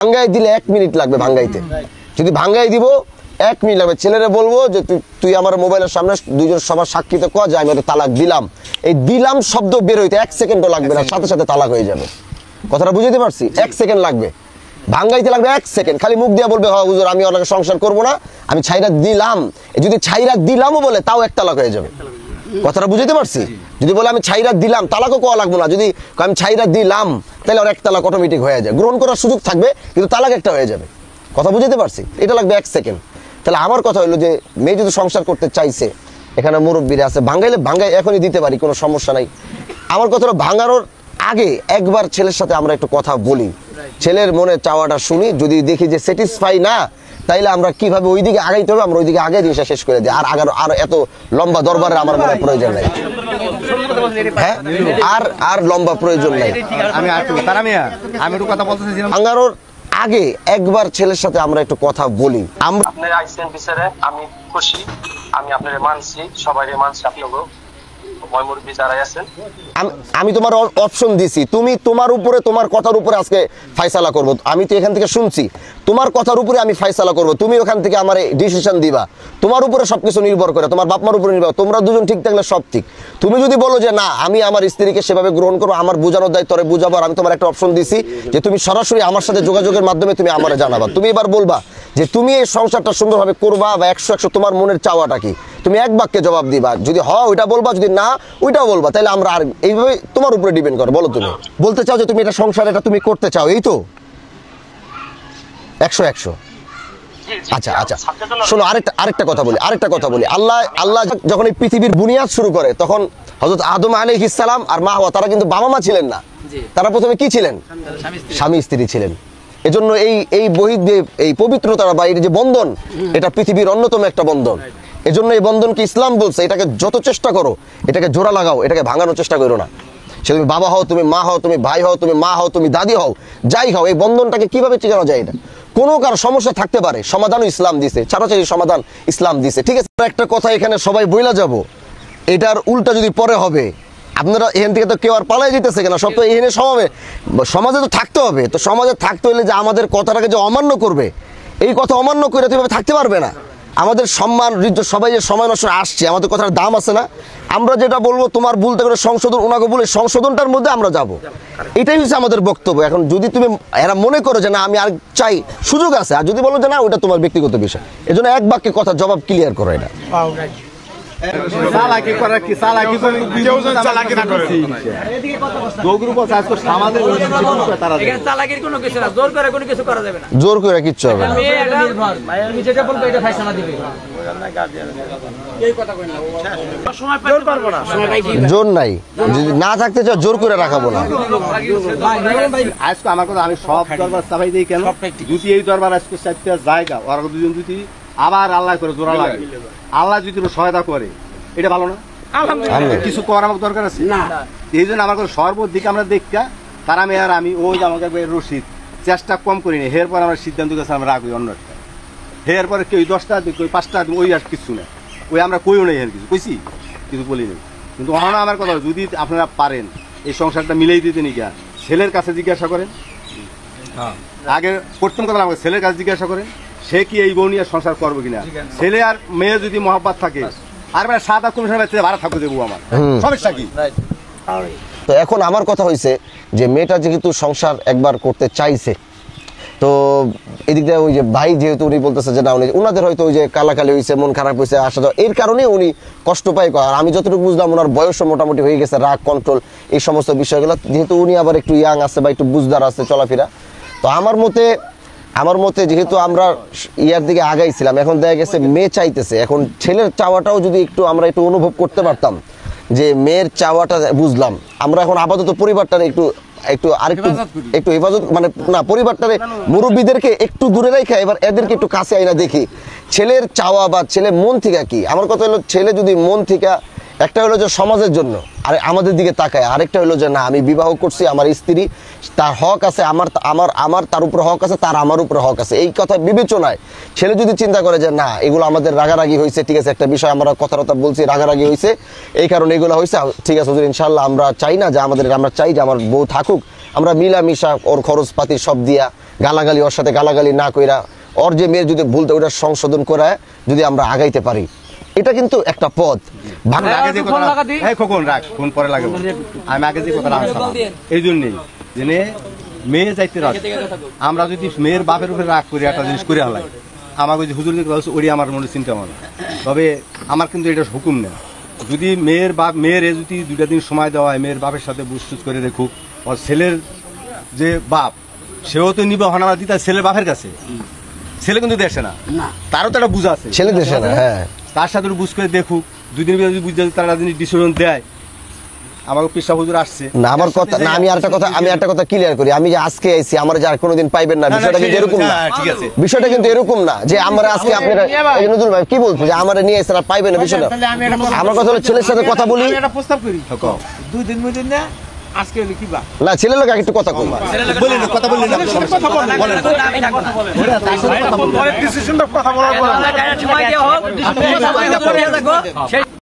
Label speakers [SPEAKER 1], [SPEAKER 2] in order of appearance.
[SPEAKER 1] ভাঙ্গাই দিলে 1 মিনিট লাগবে ভাঙ্গাইতে, যদি ভাঙ্গাই দিব 1 মিনিট লাগবে। ছেলেরা বলবো যে তুই আমার মোবাইলের সামনে দুইজন সবার সাক্ষীতে কয় যে আমি ওদের তালাক দিলাম, এই দিলাম শব্দ বের হইতে 1 সেকেন্ডও লাগবে না, সাথে সাথে তালাক হয়ে যাবে। কথাটা বুঝাতে পারছি? 1 সেকেন্ড লাগবে, ভাঙ্গাইতে লাগবে 1 সেকেন্ড। খালি মুখ দিয়ে বলবে হ্যাঁ হুজুর আমি ওনাকে সংসার করবো না, আমি ছাইরা দিলাম, যদি ছাইরা দিলামও বলে তাও 1 তালাক হয়ে যাবে। কথাটা বুঝাতে পারছি? যদি বলে আমি ছাইরা দিলাম তালাকও কোয়া লাগবো না, যদি আমি ছাইরা দিলাম তাহলে ওর 1 তালাক অটোমেটিক হয়ে যায়, গ্রহণ করার সুযোগ থাকবে কিন্তু তালাক একটা হয়ে যাবে। কথা বুঝাতে পারছি? এটা লাগবে 1 সেকেন্ড। তাহলে আমার কথা হলো যে মেয়ে যদি সংসার করতে চাইছে, এখানে মুরব্বীরা আছে, ভাঙ্গাইলে ভাঙ্গাই এখনই দিতে পারি, কোনো সমস্যা নাই। আমার কথা হলো ভাঙানোর আগে একবার ছেলের সাথে আমরা একটু কথা বলি, ছেলের মনে চাওয়াটা শুনি, যদি দেখি যে স্যাটিসফাই না তাইলে আমরা কিভাবে ওইদিকে আগাইতে হবে আমরা ওইদিকে আগে জিনিসটা শেষ করে দিই। আর এত লম্বা দরবারের আমার মনে প্রয়োজন নাই, হ্যাঁ আর লম্বা প্রয়োজন নাই। ভাঙানোর আগে একবার ছেলের সাথে আমরা একটু কথা বলি।
[SPEAKER 2] আপনার আইসিএন বিচারে আমি খুশি, আমি আপনারে মানছি, সবাইরে মানছি, আপনাকে ময়মুরবি যারাই আছেন।
[SPEAKER 1] আমি তোমার অপশন দিছি, তুমি তোমার উপরে তোমার কথার উপরে আজকে ফায়সালা করব। আমি তো এখান থেকে শুনছি, তোমার কথার উপরে আমি ফায়সালা করব, তুমি ওখান থেকে আমার ডিসিশন দিবা, তোমার উপরে সবকিছু নির্ভর করে, তোমার বাপ মার উপরে নির্ভর, তোমরা দুজন ঠিক থাকলে সব ঠিক। তুমি যদি বলো যে না আমি আমার স্ত্রীকে সেভাবে গ্রহণ করবো, আমার বোঝানোর দায়িত্ব বুঝাবো, আমি তোমার একটা অপশন দিছি যে তুমি সরাসরি আমার সাথে যোগাযোগের মাধ্যমে তুমি আমারে জানাবা। তুমি এবার বলবা যে তুমি এই সংসারটা সুন্দরভাবে করবা বা 100 তোমার মনের চাওয়াটা কি, তুমি এক বাক্যে জবাব দিবা, যদি হয় ওইটা বলবা, যদি না ওইটাও বলবা, তাহলে আমরা আর এইভাবে তোমার উপরে ডিপেন্ড করে। বলো তুমি বলতে চাও যে তুমি এটা সংসার এটা তুমি করতে চাও, এই তো 100 আচ্ছা আচ্ছা শোনো, আরেকটা কথা বলি। আল্লাহ যখন এই পৃথিবীর বুনিয়াদ শুরু করে তখন হযরত আদম আলাইহিস সালাম আর মা হাওয়া তারা কিন্তু বাবা মা ছিলেন না, তারা প্রথমে কি ছিলেন? স্বামী স্ত্রী ছিলেন। এজন্য এই পবিত্রতা বা এই যে বন্ধন, এটা পৃথিবীর অন্যতম একটা বন্ধন। এজন্য এই বন্ধনকে ইসলাম বলছে এটাকে যত চেষ্টা করো এটাকে জোড়া লাগাও, এটাকে ভাঙানোর চেষ্টা করো না। সে তুমি বাবা হও, তুমি মা হও, তুমি ভাই হও, তুমি মা হও, তুমি দাদি হও, যাই হও, এই বন্ধনটাকে কিভাবে টিকানো যায়? এটা কোনো কারো সমস্যা থাকতে পারে, সমাধানও ইসলাম দিছে, ছাড়াছাড়ি সমাধান ইসলাম দিছে, ঠিক আছে? একটা কথা এখানে সবাই বইলা যাব, এটার উল্টা যদি পরে হবে, আপনারা এখান থেকে তো কেউ আর পালাই যেতেছে কেনা, সব তো এখানে সমাজে তো থাকতে হবে। তো সমাজে থাকতে হলে যে আমাদের কথাটাকে যে অমান্য করবে, এই কথা অমান্য করে তো এভাবে থাকতে পারবে না। আমাদের সম্মান সবাই যে সময় নষ্ট আসছে, আমাদের কথার দাম আছে না? আমরা যেটা বলবো তোমার ভুলতে করে সংশোধন, ওনাকে বলে সংশোধনটার মধ্যে আমরা যাব, এটাই হচ্ছে আমাদের বক্তব্য। এখন যদি তুমি এরা মনে করো যে না আমি আর চাই, সুযোগ আছে, আর যদি বলো যে না ওটা তোমার ব্যক্তিগত বিষয়, এজন্য এক বাক্যে কথা জবাব ক্লিয়ার করো। এটা জোর করে কিচ্ছু হবে না, জোর নাই, যদি না থাকতে চাও জোর করে রাখাবো না।
[SPEAKER 3] আজকে আমার কথা আমি সব দরবার চাপাই দিই কেন, যদি এই দরবার আজকে চারটা জায়গা ওরা দুজন যদি আবার আল্লাহ করে জোড়া লাগে, আল্লাহ যদি সহায়তা করে, এটা ভালো না? কিছু করার আমার দরকার আছে না। এই জন্য আমার সর্বদিকে আমরা দেখা তার আমি ওই যে আমাকে রশিদ চেষ্টা কম করিনি, হের পর আমরা সিদ্ধান্ত গেছে আমরা রাখবো অন্য একটা, হের পরে কেউ 10টা ওই 5টা ওই আর কিছু না, ওই আমরা কইও নেই, হের কিছু কিছু বলি নেই। কিন্তু অহনা আমার কথা যদি আপনারা পারেন এই সংসারটা মিলেই দিতে নি গিয়া, ছেলের কাছে জিজ্ঞাসা করেন, আগে প্রথম কথা আমাকে ছেলের কাছে জিজ্ঞাসা করেন সে কি এই বউ নিয়ে সংসার করবো কিনা। ছেলে আর মেয়ে যদি মহব্বত থাকে, আর সাদা কমিশন ভাড়া থাকতে দেবো, আমার সমস্যা কি?
[SPEAKER 1] তো এখন আমার কথা হয়েছে যে মেয়েটা যেহেতু সংসার একবার করতে চাইছে, তো এদিক দিয়ে ওই যে ভাই যেহেতু উনি বলতেছে যে না উনাদের হয়তো ওই যে কালাকালি হয়েছে, মন খারাপ হয়েছে, আসা যাওয়া, এর কারণে উনি কষ্ট পায়। আর আমি যতটুকু বুঝলাম ওনার বয়সও মোটামুটি হয়ে গেছে, রাগ কন্ট্রোল এই সমস্ত বিষয়গুলো, যেহেতু উনি আবার একটু ইয়াং আছে বা একটু বুঝদার আছে চলাফেরা। তো আমার মতে যেহেতু আমরা ইয়ার দিকে আগাইছিলাম, এখন দেখা গেছে মেয়ে চাইতেছে, এখন ছেলের চাওয়াটাও যদি একটু আমরা অনুভব করতে পারতাম যে মেয়ের চাওয়াটা বুঝলাম, আমরা এখন আপাতত পরিবারটারে একটু হেফাজত, মানে না পরিবারটারে মুরব্বীদেরকে একটু দূরে রেখে এবার এদেরকে একটু কাছে আইনা দেখি ছেলের চাওয়া বা ছেলে মন থেকে কি। আমার কথা হলো ছেলে যদি মন থেকে, একটা হলো যে সমাজের জন্য, আর আমাদের দিকে তাকায়, আরেকটা হলো যে না আমি বিবাহ করছি, আমার স্ত্রী, তার হক আছে, আমার তার উপরে হক আছে, তার আমার উপরে হক আছে, এই কথা বিবেচনায় ছেলে যদি চিন্তা করে যে না এগুলো আমাদের রাগারাগি হয়েছে, ঠিক আছে একটা বিষয় আমরা কথা বলছি, রাগারাগি হয়েছে এই কারণে এগুলো হয়েছে, ঠিক আছে ইনশাল্লাহ আমরা চাই না যে আমরা চাই যে আমার বউ থাকুক, আমরা মিলামিশা ওর খরচপাতি সব দিয়া গালাগালি, ওর সাথে গালাগালি না কইরা ওর যে মেয়ের যদি ভুলতে ওটা সংশোধন করে যদি আমরা আগাইতে পারি, এটা কিন্তু একটা পথ।
[SPEAKER 3] আমি আগে যে কথা এই খোকন রাখ, ফোন পরে লাগে। আমি আগে যে কথা আনছিলাম এই জন্যই জেনে মেয়ে যাইতে রাখ, আমরা যদি মেয়ের বাপের উপরে রাগ করি একটা জিনিস করে হলাই, আমাকে যে হুজুর দিকে বলছে ওরি আমার মনে চিন্তা হয় না। তবে আমার কিন্তু এটা হুকুম না, যদি মেয়ের বাপ মেয়ের যদি 2টা দিন সময় দেওয়া হয়, মেয়ের বাপের সাথে বুঝটুজ করে দেখুক, ওর ছেলের যে বাপ সেও তো নিবে হনামা দিতে ছেলের বাপের কাছে, ছেলে কিন্তু দেখে না, তারও তো একটা বুঝা আছে,
[SPEAKER 1] ছেলে দেশে না। হ্যাঁ,
[SPEAKER 3] তার সাথে বুঝ করে দেখুক, 2 দিন যদি বুঝতে তারা যদি ডিসিশন দেয়। আমাকে পেশা হুজুর আসছে
[SPEAKER 1] না আমার কথা না, আমি একটা কথা ক্লিয়ার করি। আমি যে আজকে আইছি আমার যে আর কোনোদিন পাইবেন না, বিষয়টা কিন্তু এরকম না।
[SPEAKER 3] ঠিক আছে,
[SPEAKER 1] বিষয়টা কিন্তু এরকম না যে আমরা আজকে আপনারা এই নজরুল ভাই কি বলছে যে আমারে নিয়ে এসে আর পাইবেন না, বিষয়টা আমার কথা হলো ছেলের সাথে কথা বলি।
[SPEAKER 4] একটা প্রস্তাব করি, 2 দিন না আজকে হলে কি বা
[SPEAKER 1] না, ছেলের লোক একটু কথা কই,
[SPEAKER 3] বলেন কথা বললেন না,
[SPEAKER 4] কথা বলেন, পরে ডিসিশনটা কথা বলার পর সময় দেওয়া হোক, ডিসিশন কথা বলে থাকো।